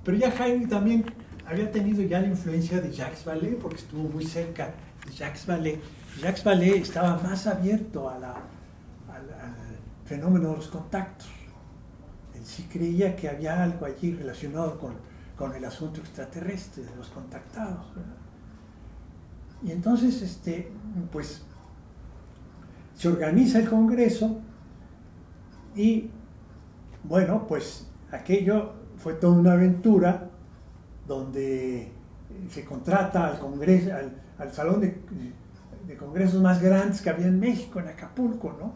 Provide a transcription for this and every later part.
Pero ya Jaime también había tenido ya la influencia de Jacques Vallée, porque estuvo muy cerca de Jacques Vallée. Jacques Vallée estaba más abierto al fenómeno de los contactos. Él sí creía que había algo allí relacionado con el asunto extraterrestre, de los contactados, ¿verdad? Y entonces, pues, se organiza el Congreso y, bueno, pues, aquello fue toda una aventura donde se contrata al Congreso, al salón de congresos más grandes que había en México, en Acapulco, ¿no?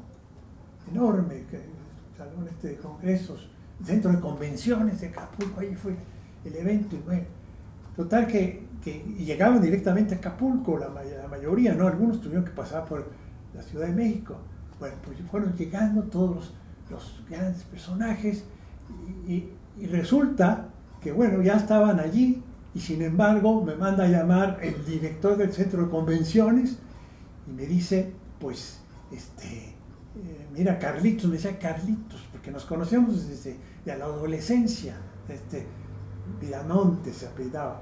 Enorme, el salón de congresos, el centro de convenciones de Acapulco, ahí fue el evento, y bueno, total que llegaban directamente a Acapulco, la mayoría, ¿no? Algunos tuvieron que pasar por la Ciudad de México. Bueno, pues fueron llegando todos los grandes personajes y resulta que, bueno, ya estaban allí y sin embargo me manda a llamar el director del centro de convenciones y me dice, pues, mira, Carlitos, me decía Carlitos, porque nos conocemos desde la adolescencia, Viramonte se apellidaba,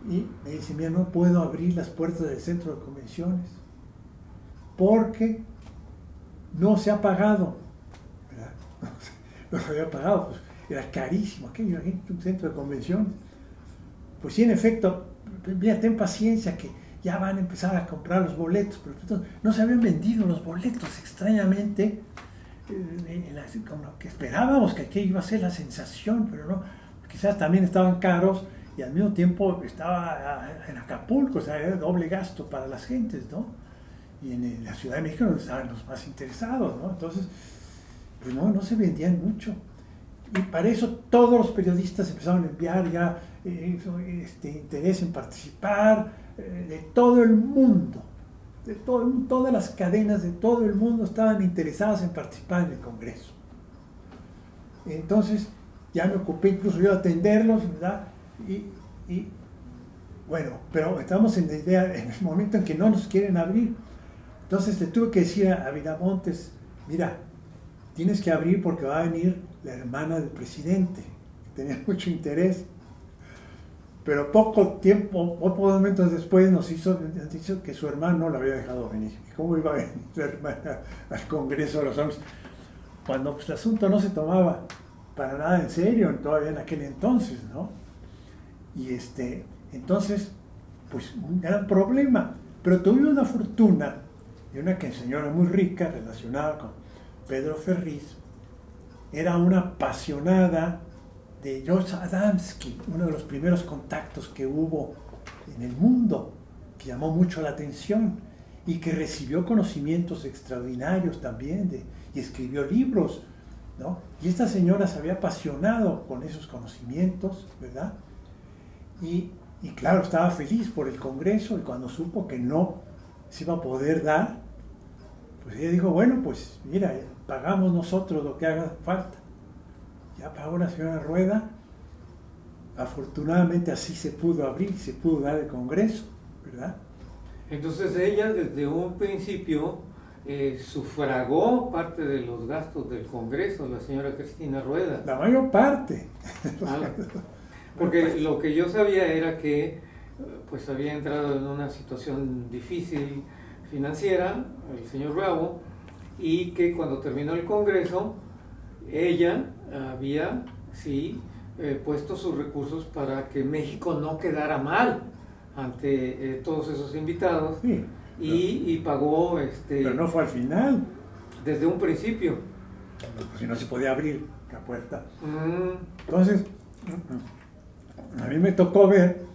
y me dice, mira, no puedo abrir las puertas del centro de convenciones porque no se ha pagado, ¿verdad? No se había pagado, pues era carísimo aquello, imagínate un centro de convenciones. Pues sí, en efecto, mira, ten paciencia que ya van a empezar a comprar los boletos, pero no se habían vendido los boletos, extrañamente, como que esperábamos que aquello iba a ser la sensación, pero no, quizás también estaban caros y al mismo tiempo estaba en Acapulco, o sea, era doble gasto para las gentes, ¿no? Y en la Ciudad de México no estaban los más interesados, ¿no? Entonces, pues no se vendían mucho. Y para eso todos los periodistas empezaron a enviar ya interés en participar, de todo el mundo, todas las cadenas de todo el mundo estaban interesadas en participar en el Congreso. Entonces ya me ocupé incluso yo de atenderlos, ¿verdad? Y bueno, pero estamos en la idea, en el momento en que no nos quieren abrir. Entonces le tuve que decir a Viramontes, mira, tienes que abrir porque va a venir la hermana del presidente, que tenía mucho interés. Pero pocos momentos después nos han dicho que su hermano no la había dejado venir. ¿Cómo iba a venir su hermana al Congreso de los Hombres? Cuando pues, el asunto no se tomaba para nada en serio, todavía en aquel entonces, ¿no? Y entonces, pues un gran problema. Pero tuve una fortuna de una señora muy rica relacionada con Pedro Ferriz, era una apasionada de George Adamski, uno de los primeros contactos que hubo en el mundo, que llamó mucho la atención y que recibió conocimientos extraordinarios también y escribió libros, ¿no? Y esta señora se había apasionado con esos conocimientos, ¿verdad? Y claro, estaba feliz por el Congreso y cuando supo que no se iba a poder dar, pues ella dijo, bueno, pues mira, pagamos nosotros lo que haga falta. Ya pagó la señora Rueda, afortunadamente así se pudo abrir, se pudo dar el Congreso, ¿verdad? Entonces ella desde un principio sufragó parte de los gastos del Congreso, la señora Cristina Rueda. La mayor parte. Porque lo que yo sabía era que pues había entrado en una situación difícil financiera, el señor Bravo, y que cuando terminó el Congreso, ella había, sí, puesto sus recursos para que México no quedara mal ante todos esos invitados, sí, y pagó... pero no fue al final. Desde un principio. Pues si no se podía abrir la puerta. Entonces, a mí me tocó ver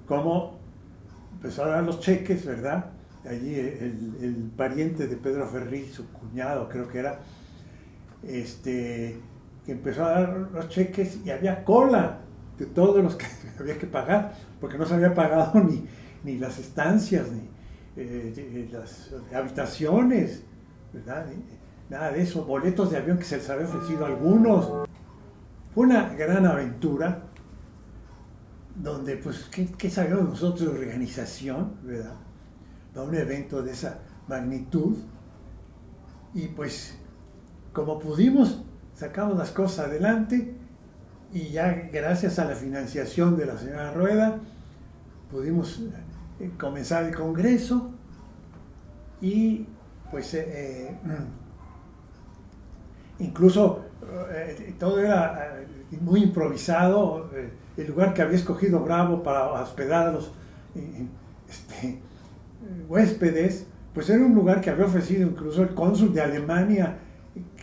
cómo empezó a dar los cheques, ¿verdad? Allí el pariente de Pedro Ferriz, su cuñado creo que era, que empezó a dar los cheques y había cola de todos los que había que pagar, porque no se había pagado ni las estancias, ni las habitaciones, ¿verdad? Nada de eso, boletos de avión que se les había ofrecido a algunos. Fue una gran aventura, donde, pues, ¿qué sabemos nosotros de organización, verdad? Para un evento de esa magnitud. Y pues, como pudimos, sacamos las cosas adelante y ya gracias a la financiación de la señora Rueda pudimos comenzar el Congreso y pues incluso todo era muy improvisado. El lugar que había escogido Bravo para hospedar a los huéspedes, pues era un lugar que había ofrecido incluso el cónsul de Alemania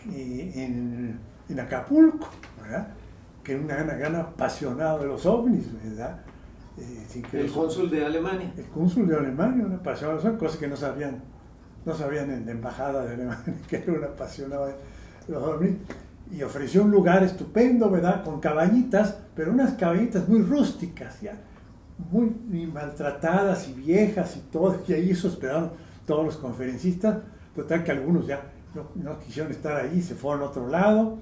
en Acapulco, ¿verdad? Que era un gran apasionado de los ovnis, ¿verdad? El cónsul de Alemania. El cónsul de Alemania, un apasionado, son cosas que no sabían en la embajada de Alemania, que era un apasionado de los ovnis, y ofreció un lugar estupendo, ¿verdad? Con cabañitas, pero unas cabañitas muy rústicas, ya, muy maltratadas y viejas y todo, y ahí se hospedaron todos los conferencistas, total que algunos ya no quisieron estar ahí, se fueron a otro lado.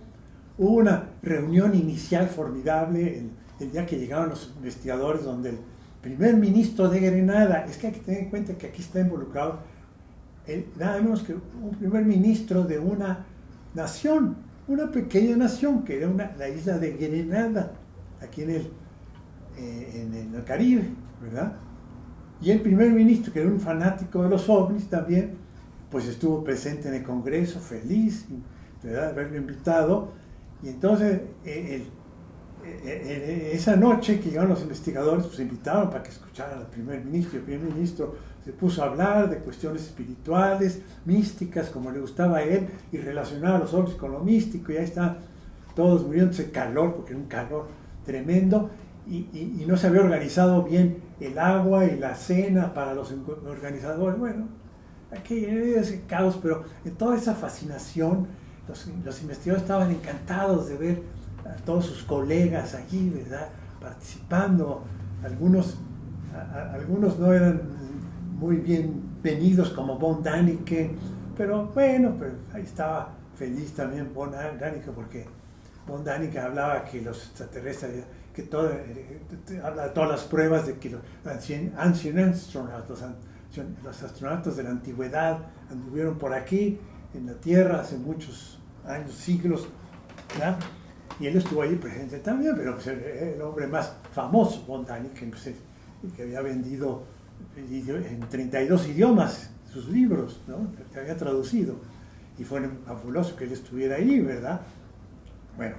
Hubo una reunión inicial formidable el día que llegaron los investigadores, donde el primer ministro de Grenada, es que hay que tener en cuenta que aquí está involucrado nada menos que un primer ministro de una nación, una pequeña nación, que era la isla de Grenada, aquí en el Caribe, ¿verdad? Y el primer ministro, que era un fanático de los ovnis también, pues estuvo presente en el Congreso, feliz, ¿verdad?, de haberlo invitado. Y entonces, esa noche que llegaron los investigadores, pues invitaron para que escucharan al primer ministro. El primer ministro se puso a hablar de cuestiones espirituales, místicas, como le gustaba a él, y relacionaba a los ovnis con lo místico, y ahí están todos muriéndose de calor, porque era un calor tremendo, y no se había organizado bien el agua y la cena para los organizadores. Bueno, aquí había ese caos, pero en toda esa fascinación, los investigadores estaban encantados de ver a todos sus colegas allí, ¿verdad?, participando. Algunos no eran muy bienvenidos, como von Däniken, pero bueno, pues ahí estaba feliz también von Däniken, porque von Däniken hablaba que los extraterrestres, que habla de todas las pruebas de que los ancient astronauts, los astronautas de la antigüedad anduvieron por aquí en la Tierra hace muchos años, siglos, ¿verdad? Y él estuvo ahí presente también, pero pues el hombre más famoso, von Däniken, pues, que había vendido en 32 idiomas sus libros, ¿no?, que había traducido, y fue fabuloso que él estuviera ahí, ¿verdad? Bueno,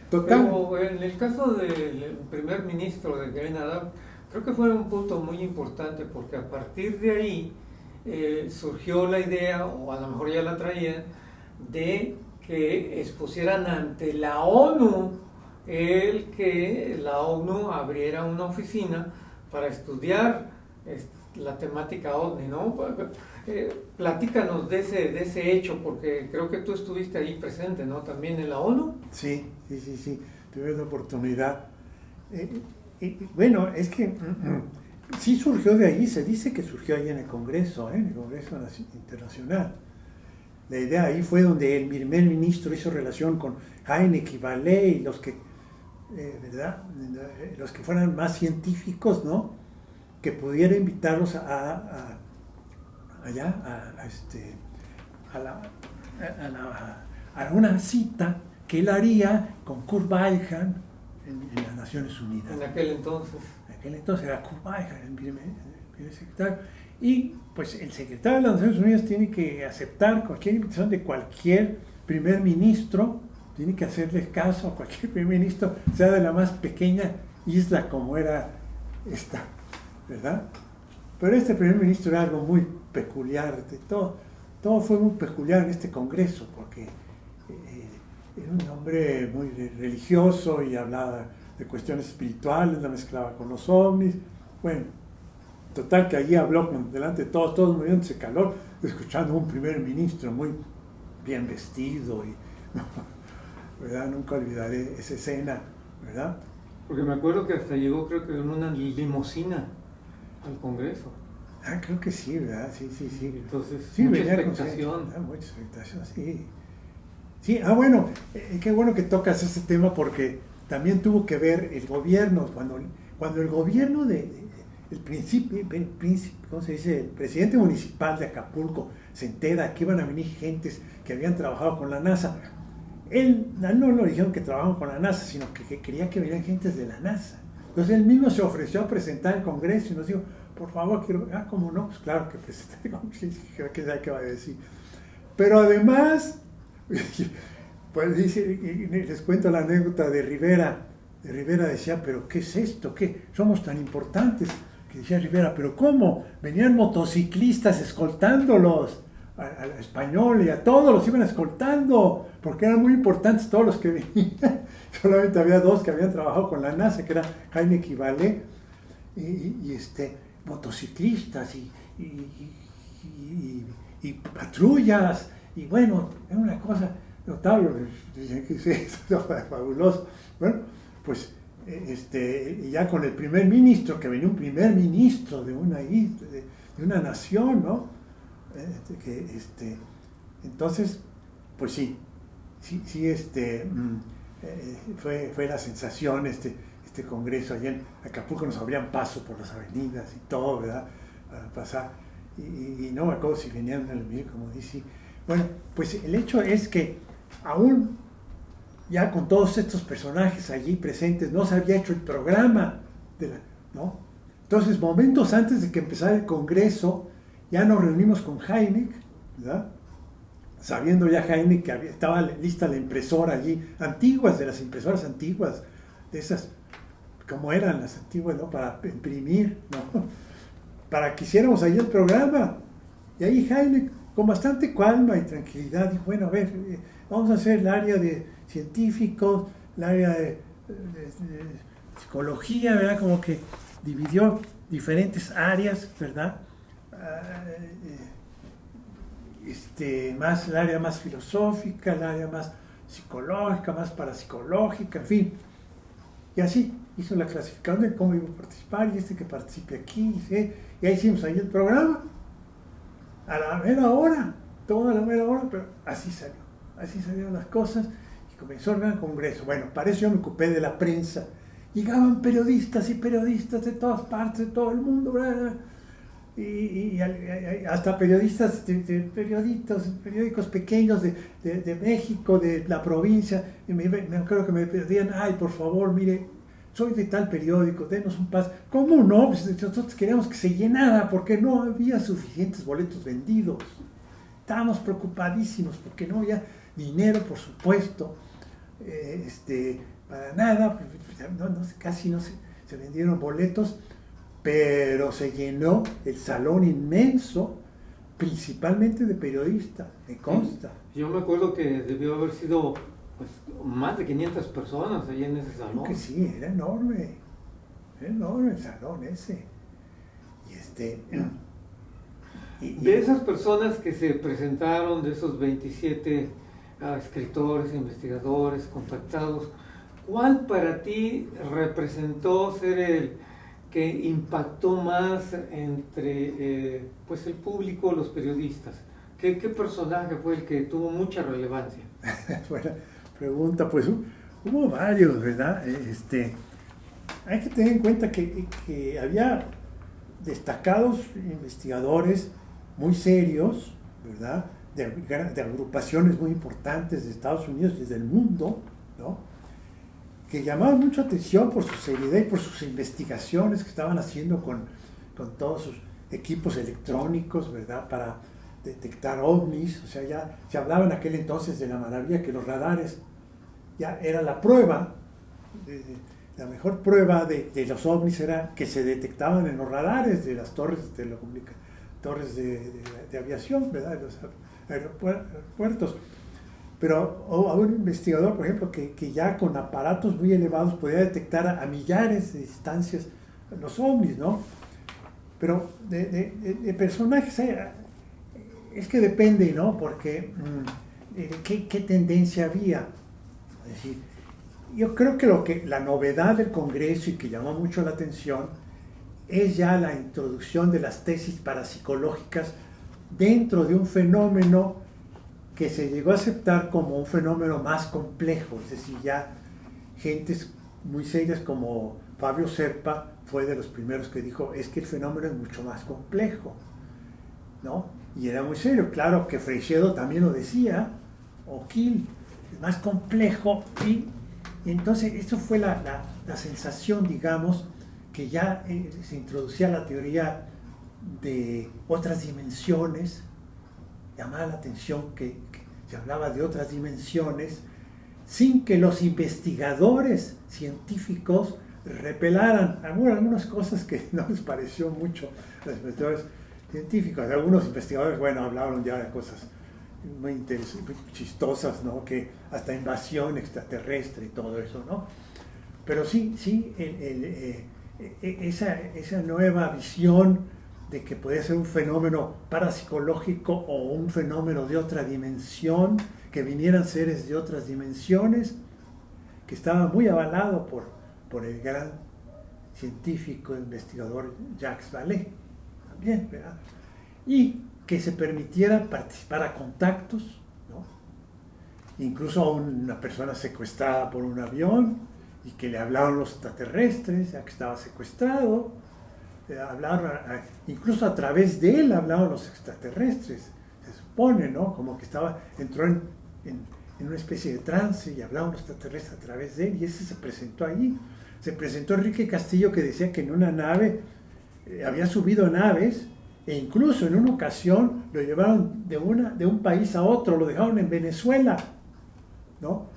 total. Pero en el caso del primer ministro de Grenada, creo que fue un punto muy importante, porque a partir de ahí surgió la idea, o a lo mejor ya la traían, de que expusieran ante la ONU el que la ONU abriera una oficina para estudiar la temática OVNI, ¿no? Platícanos de ese hecho, porque creo que tú estuviste ahí presente, ¿no?, también en la ONU. Sí, tuve la oportunidad. Bueno, es que sí surgió de ahí, se dice que surgió ahí en el Congreso, en el Congreso Internacional. La idea ahí fue donde el primer ministro hizo relación con Hynek y Vallée y los que, ¿verdad?, los que fueran más científicos, ¿no?, que pudiera invitarlos allá a una cita que él haría con Kurt Weigand en las Naciones Unidas. En aquel entonces. En aquel entonces era Kurt Weigand el primer secretario. Y pues el secretario de las Naciones Unidas tiene que aceptar cualquier invitación de cualquier primer ministro, tiene que hacerle caso a cualquier primer ministro, sea de la más pequeña isla como era esta, ¿verdad? Pero este primer ministro era algo muy peculiar, todo fue muy peculiar en este Congreso, porque era un hombre muy religioso y hablaba de cuestiones espirituales, la mezclaba con los ovnis. Bueno, total que allí habló delante de todos muriéndose de calor, escuchando a un primer ministro muy bien vestido, y ¿verdad?, nunca olvidaré esa escena, ¿verdad? Porque me acuerdo que hasta llegó, creo que en una limusina al Congreso. Creo que sí, ¿verdad? Sí. Entonces, sí, mucha expectación. Mucha expectación, sí. Sí, bueno, qué bueno que tocas ese tema, porque también tuvo que ver el gobierno, cuando el gobierno el ¿cómo se dice?, el presidente municipal de Acapulco se entera que iban a venir gentes que habían trabajado con la NASA. no lo dijeron que trabajaban con la NASA, sino que quería que venían gentes de la NASA. Entonces él mismo se ofreció a presentar el Congreso y nos dijo, por favor, quiero... Ah, ¿cómo no? Pues claro que presenté el Congreso, ¿qué sabe qué va a decir? Pero además, pues dice, y les cuento la anécdota de Rivera. De Rivera decía, pero ¿qué es esto? ¿Qué? Somos tan importantes. Que decía Rivera, pero ¿cómo? Venían motociclistas escoltándolos al español y a todos los iban escoltando, porque eran muy importantes todos los que venían. Solamente había dos que habían trabajado con la NASA, que era Jaime Quivalé y motociclistas y patrullas, y bueno, era una cosa notable. Dicen que sí, eso fue fabuloso. Bueno, pues ya con el primer ministro, que venía un primer ministro de una nación, ¿no? Entonces, pues sí, fue la sensación este congreso allá en Acapulco. Nos abrían paso por las avenidas y todo, ¿verdad? Para pasar, y no me acuerdo si venían al mío, como dice. Bueno, pues el hecho es que aún ya con todos estos personajes allí presentes no se había hecho el programa ¿no? Entonces, momentos antes de que empezara el congreso, ya nos reunimos con Jaime, ¿verdad? Sabiendo ya Jaime que estaba lista la impresora allí, de las impresoras antiguas, de esas, como eran las antiguas, ¿no? Para imprimir, ¿no? Para que hiciéramos ahí el programa. Y ahí Jaime, con bastante calma y tranquilidad, dijo, bueno, a ver, vamos a hacer el área de científicos, el área de psicología, ¿verdad? Como que dividió diferentes áreas, ¿verdad? Más el área más filosófica, el área más psicológica, más parapsicológica, en fin. Y así hizo la clasificación de cómo iba a participar, y que participe aquí, ¿sí? Y ahí hicimos ahí el programa, a la mera hora, toda la mera hora, pero así salieron las cosas, y comenzó el gran congreso. Bueno, para eso yo me ocupé de la prensa. Llegaban periodistas y periodistas de todas partes, de todo el mundo, ¿verdad? Y hasta periodistas de periódicos pequeños de México, de la provincia, y me acuerdo que me pedían, ay, por favor, mire, soy de tal periódico, denos un paso. ¿Cómo no? Pues nosotros queríamos que se llenara, porque no había suficientes boletos vendidos. Estábamos preocupadísimos, porque no había dinero, por supuesto, para nada, casi no se vendieron boletos, pero se llenó el salón inmenso, principalmente de periodistas, me consta. Sí, yo me acuerdo que debió haber sido pues, más de 500 personas allí en ese salón. Creo que sí, era enorme el salón ese. De esas personas que se presentaron, de esos 27 escritores, investigadores, contactados, ¿cuál para ti representó ser el que impactó más entre pues el público, los periodistas? ¿Qué personaje fue el que tuvo mucha relevancia? Buena pregunta, pues hubo varios, ¿verdad? Hay que tener en cuenta que había destacados investigadores muy serios, ¿verdad? De agrupaciones muy importantes de Estados Unidos y del mundo, ¿no? Que llamaban mucho atención por su seriedad y por sus investigaciones que estaban haciendo con todos sus equipos electrónicos, ¿verdad? Para detectar ovnis. O sea, ya se hablaba en aquel entonces de la maravilla que los radares ya era la prueba, la mejor prueba de los ovnis era que se detectaban en los radares de las torres de aviación, ¿verdad? De los aeropuertos. Pero hubo un investigador, por ejemplo, que ya con aparatos muy elevados podía detectar a millares de distancias los ovnis, ¿no? Pero de personajes, es que depende, ¿no? Porque ¿qué tendencia había? Es decir, yo creo que la novedad del Congreso y que llamó mucho la atención es ya la introducción de las tesis parapsicológicas dentro de un fenómeno que se llegó a aceptar como un fenómeno más complejo. Es decir, ya gentes muy serias como Fabio Serpa fue de los primeros que dijo, es que el fenómeno es mucho más complejo, ¿no? Y era muy serio. Claro que Freixedo también lo decía, o Kiel, más complejo y entonces eso fue la sensación, digamos, que ya se introducía la teoría de otras dimensiones, llamaba la atención que se hablaba de otras dimensiones, sin que los investigadores científicos repelaran algunas cosas que no les pareció mucho a los investigadores científicos. Algunos investigadores, bueno, hablaron ya de cosas muy interesantes, muy chistosas, ¿no? Que hasta invasión extraterrestre y todo eso, ¿no? Pero sí, esa nueva visión de que podía ser un fenómeno parapsicológico o un fenómeno de otra dimensión, que vinieran seres de otras dimensiones, que estaba muy avalado por el gran científico e investigador Jacques Vallée, también, ¿verdad? Y que se permitiera participar a contactos, ¿no? Incluso a una persona secuestrada por un avión, y que le hablaron los extraterrestres, ya que estaba secuestrado, hablaron, incluso a través de él hablaron los extraterrestres, se supone, ¿no? Como que entró en una especie de trance y hablaban los extraterrestres a través de él, y ese se presentó allí. Se presentó Enrique Castillo, que decía que en una nave, había subido naves, e incluso en una ocasión lo llevaron de un país a otro, lo dejaron en Venezuela, ¿no?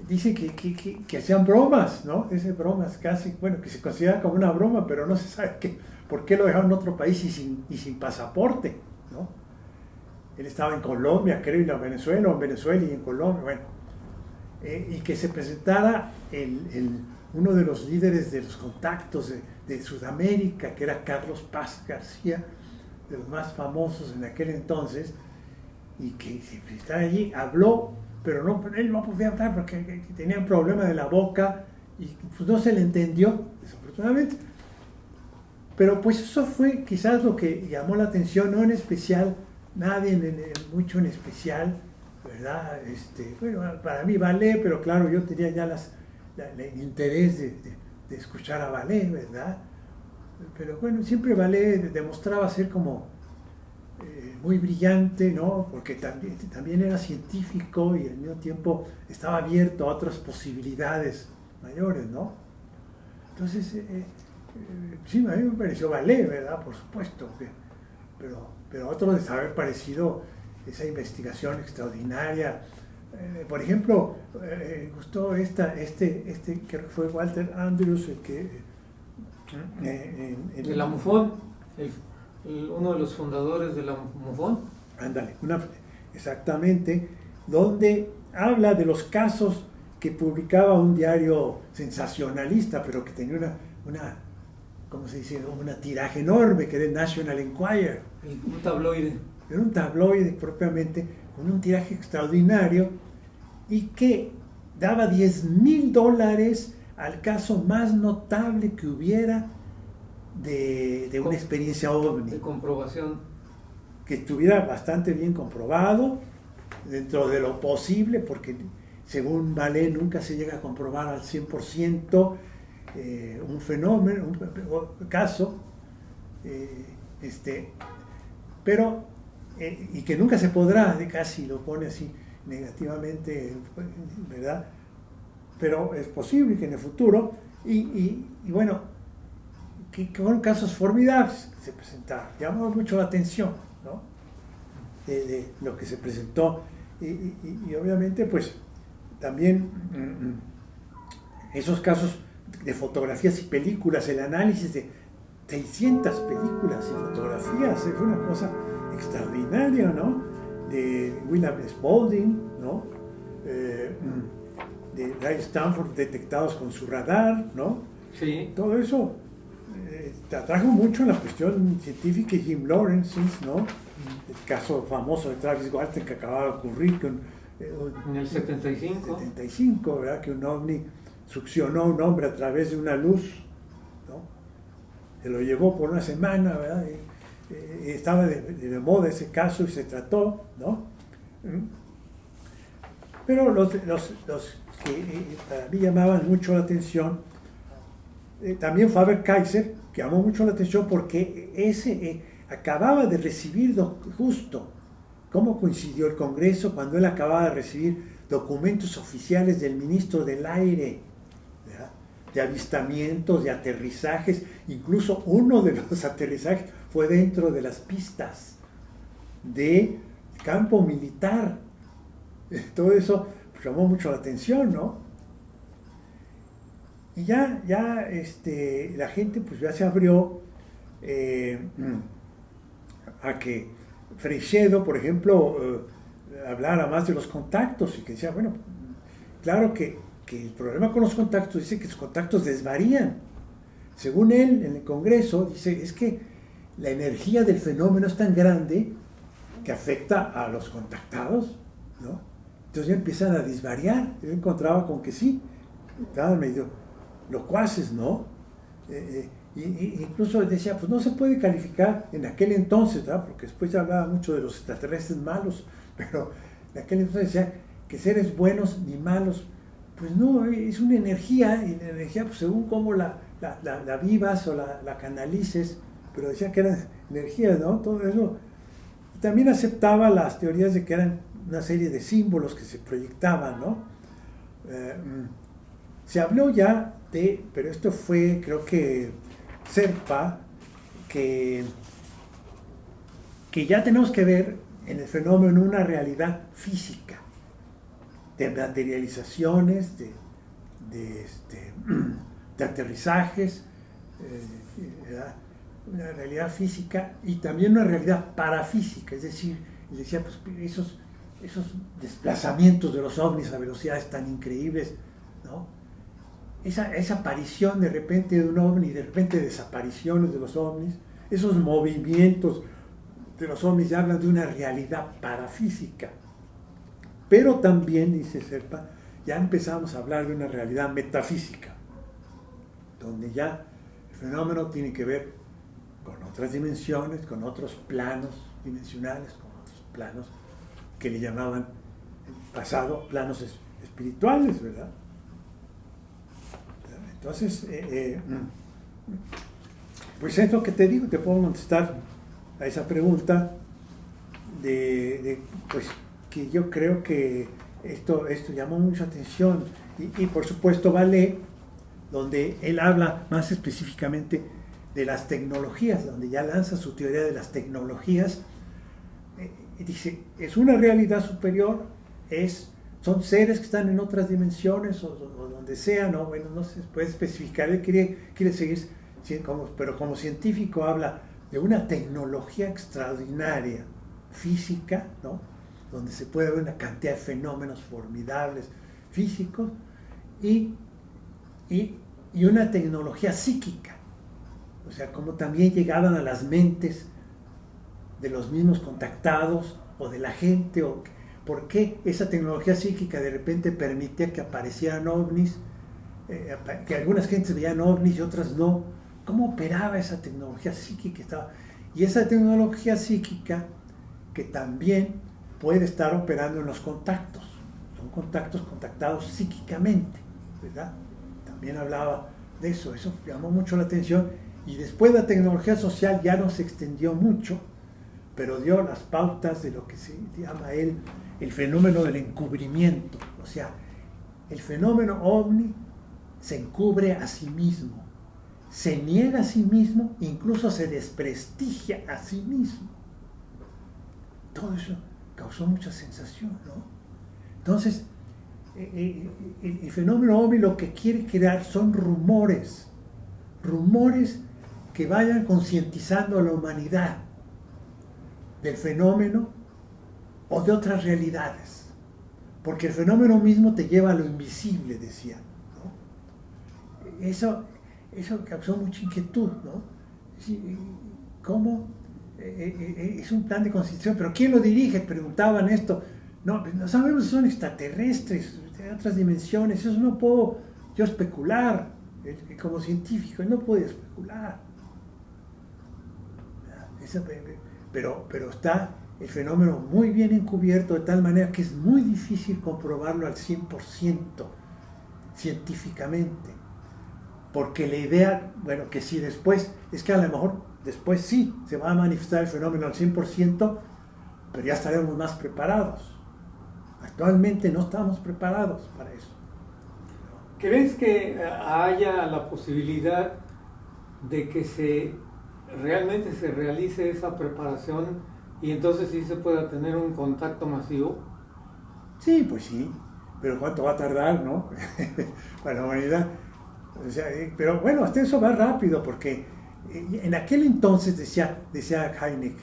Dice que hacían bromas, ¿no? Esas bromas casi, bueno, que se considera como una broma, pero no se sabe por qué lo dejaron en otro país y sin pasaporte, ¿no? Él estaba en Colombia, creo, y en Venezuela, o en Venezuela y en Colombia, bueno. Y que se presentara uno de los líderes de los contactos de Sudamérica, que era Carlos Paz García, de los más famosos en aquel entonces, y que se presentara allí, habló, pero él no podía hablar porque tenía un problema de la boca y pues no se le entendió, desafortunadamente. Pero pues eso fue quizás lo que llamó la atención, no en especial, mucho en especial, ¿verdad? Bueno, para mí Vallée, pero claro, yo tenía ya el interés de escuchar a Vallée, ¿verdad? Pero bueno, siempre Vallée demostraba ser como muy brillante, ¿no? Porque también era científico y al mismo tiempo estaba abierto a otras posibilidades mayores, ¿no? Entonces, sí, a mí me pareció Vallée, ¿verdad? Por supuesto, pero a otros les haber parecido esa investigación extraordinaria. Por ejemplo, gustó creo que fue Walter Andrews, el que... de la MUFON, uno de los fundadores de la MUFON. Ándale, exactamente, donde habla de los casos que publicaba un diario sensacionalista, pero que tenía ¿cómo se dice? Una tiraje enorme, que era el National Enquirer. Un tabloide. Era un tabloide propiamente, con un tiraje extraordinario, y que daba $10,000 al caso más notable que hubiera de una experiencia ovni. De comprobación. Que estuviera bastante bien comprobado, dentro de lo posible, porque según Vallée nunca se llega a comprobar al 100% un fenómeno, un caso, pero, y que nunca se podrá, casi lo pone así negativamente, ¿verdad? Pero es posible que en el futuro, y bueno, que fueron casos formidables que se presentaron, llamó mucho la atención, ¿no? De lo que se presentó, y obviamente pues también esos casos de fotografías y películas, el análisis de 600 películas y fotografías, fue una cosa extraordinaria, ¿no? De William Spalding, ¿no? De Ray Stanford, detectados con su radar, ¿no? Sí. Todo eso atrajo mucho en la cuestión científica. Jim Lawrence, ¿no? El caso famoso de Travis Walton que acababa de ocurrir en el 75, ¿verdad? Que un ovni succionó a un hombre a través de una luz, ¿no? Se lo llevó por una semana, ¿verdad? Y estaba de moda ese caso y se trató, ¿no? Pero los que para mí llamaban mucho la atención, también Faber-Kaiser, que llamó mucho la atención porque acababa de recibir justo cómo coincidió el Congreso cuando él acababa de recibir documentos oficiales del ministro del Aire, ¿verdad? De avistamientos, de aterrizajes, incluso uno de los aterrizajes fue dentro de las pistas de campo militar. Todo eso llamó mucho la atención, ¿no? Y ya la gente pues ya se abrió a que Freixedo, por ejemplo, hablara más de los contactos y que decía, bueno, claro que el problema con los contactos dice que los contactos desvarían. Según él, en el Congreso, dice, es que la energía del fenómeno es tan grande que afecta a los contactados, ¿no? Entonces ya empiezan a desvariar. Yo encontraba con que sí, estaban medio locuaces, ¿no? Incluso decía, pues no se puede calificar en aquel entonces, ¿verdad? Porque después ya hablaba mucho de los extraterrestres malos, pero en aquel entonces decía que seres buenos ni malos, pues no, es una energía, y la energía, pues según cómo la vivas o la canalices, pero decía que eran energías, ¿no? Todo eso. Y también aceptaba las teorías de que eran una serie de símbolos que se proyectaban, ¿no? Se habló ya de, pero esto fue, creo que Serpa, que ya tenemos que ver en el fenómeno una realidad física, de materializaciones, de aterrizajes, una realidad física y también una realidad parafísica, es decir, decía, pues esos desplazamientos de los ovnis a velocidades tan increíbles, ¿no? Esa aparición de repente de un ovni, de repente desapariciones de los ovnis, esos movimientos de los ovnis ya hablan de una realidad parafísica. Pero también, dice Serpa, ya empezamos a hablar de una realidad metafísica, donde ya el fenómeno tiene que ver con otras dimensiones, con otros planos dimensionales, con otros planos que le llamaban en el pasado planos espirituales, ¿verdad? Entonces, pues es lo que te digo, te puedo contestar a esa pregunta pues que yo creo que esto llamó mucha atención y por supuesto Vallée, donde él habla más específicamente de las tecnologías, donde ya lanza su teoría de las tecnologías, dice, es una realidad superior, son seres que están en otras dimensiones o donde sea, ¿no? Bueno, no se puede especificar, él quiere seguir, pero como científico habla de una tecnología extraordinaria, física, ¿no? Donde se puede ver una cantidad de fenómenos formidables físicos y una tecnología psíquica, o sea, como también llegaban a las mentes de los mismos contactados o de la gente, o por qué esa tecnología psíquica de repente permitía que aparecieran ovnis, que algunas gentes veían ovnis y otras no. ¿Cómo operaba esa tecnología psíquica? Y esa tecnología psíquica que también puede estar operando en los contactos, son contactos contactados psíquicamente, ¿verdad? También hablaba de eso llamó mucho la atención, y después la tecnología social ya no se extendió mucho, pero dio las pautas de lo que se llama el fenómeno del encubrimiento, o sea, el fenómeno ovni se encubre a sí mismo, se niega a sí mismo, incluso se desprestigia a sí mismo. Todo eso causó mucha sensación, ¿no? Entonces, el fenómeno ovni lo que quiere crear son rumores que vayan concientizando a la humanidad del fenómeno o de otras realidades, porque el fenómeno mismo te lleva a lo invisible, decía, ¿no? Eso causó mucha inquietud, ¿no? ¿Cómo? Es un plan de concienciación, pero ¿quién lo dirige? Preguntaban esto. No sabemos si son extraterrestres, de otras dimensiones, eso no puedo yo especular, como científico, no puedo especular. Pero está el fenómeno muy bien encubierto, de tal manera que es muy difícil comprobarlo al 100% científicamente, porque la idea, bueno, que si después, es que a lo mejor después sí se va a manifestar el fenómeno al 100%, pero ya estaremos más preparados. Actualmente no estamos preparados para eso. ¿Crees que haya la posibilidad de que realmente se realice esa preparación y entonces sí se pueda tener un contacto masivo? Sí, pues sí, pero ¿cuánto va a tardar, no? Para la humanidad. O sea, pero bueno, hasta eso va rápido, porque en aquel entonces, decía Hynek,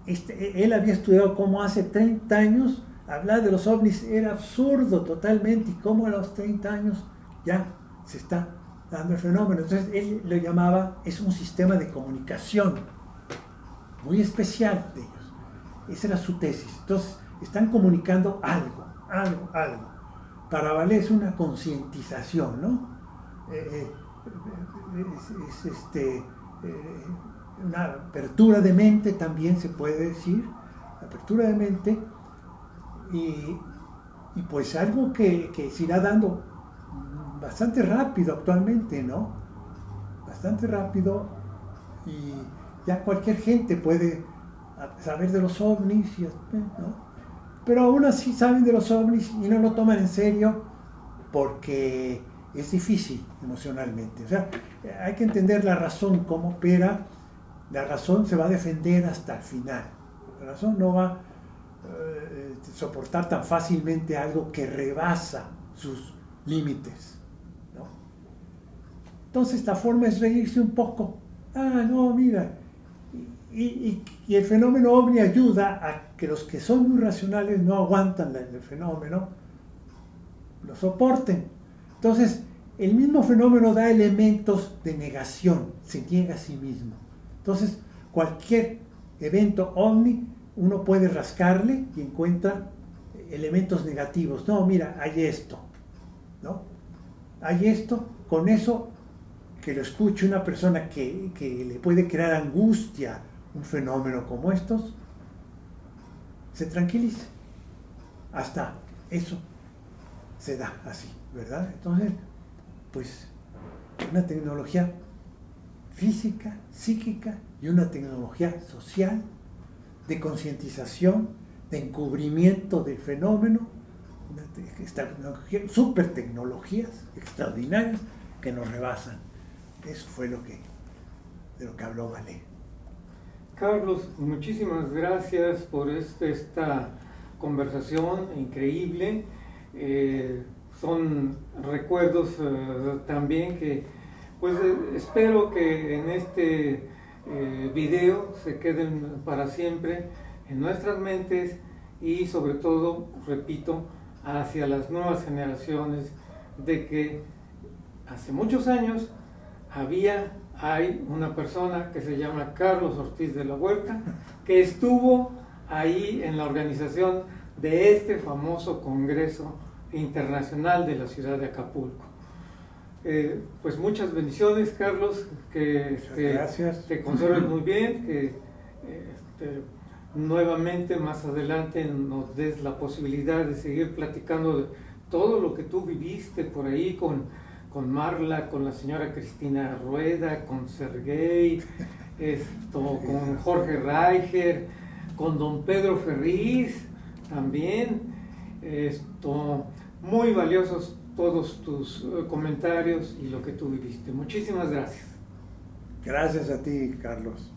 él había estudiado cómo hace 30 años hablar de los ovnis era absurdo totalmente, y cómo a los 30 años ya se está dando el fenómeno. Entonces él lo llamaba, es un sistema de comunicación muy especial de ellos. Esa era su tesis. Entonces están comunicando algo. Para valer es una concientización, ¿no? Una apertura de mente, también se puede decir, apertura de mente, y pues algo que se irá dando bastante rápido actualmente, ¿no? Bastante rápido, y ya cualquier gente puede saber de los ovnis, ¿no? Pero aún así saben de los ovnis y no lo toman en serio porque es difícil emocionalmente. O sea, hay que entender la razón, cómo opera. La razón se va a defender hasta el final. La razón no va a soportar tan fácilmente algo que rebasa sus límites, ¿no? Entonces la forma es reírse un poco. Ah, no, mira. Y el fenómeno ovni ayuda a que los que son muy racionales no aguantan el fenómeno, lo soporten. Entonces, el mismo fenómeno da elementos de negación, se niega a sí mismo. Entonces, cualquier evento ovni, uno puede rascarle y encuentra elementos negativos. No, mira, hay esto, ¿no? Hay esto, con eso que lo escuche una persona que le puede crear angustia un fenómeno como estos, se tranquiliza. Hasta eso se da así, ¿verdad? Entonces, pues, una tecnología física, psíquica y una tecnología social de concientización, de encubrimiento del fenómeno, super tecnologías extraordinarias que nos rebasan. Eso fue de lo que habló Vallée. Carlos, muchísimas gracias por esta conversación increíble. Son recuerdos también que, pues espero que en este video se queden para siempre en nuestras mentes y sobre todo, repito, hacia las nuevas generaciones, de que hace muchos años hay una persona que se llama Carlos Ortiz de la Huerta, que estuvo ahí en la organización de este famoso Congreso Internacional de la ciudad de Acapulco. Pues muchas bendiciones, Carlos, que te conserves muy bien, que nuevamente más adelante nos des la posibilidad de seguir platicando de todo lo que tú viviste por ahí con Marla, con la señora Cristina Rueda, con Sergey, con Jorge Reicher, con don Pedro Ferriz también. Muy valiosos todos tus comentarios y lo que tú viviste. Muchísimas gracias. Gracias a ti, Carlos.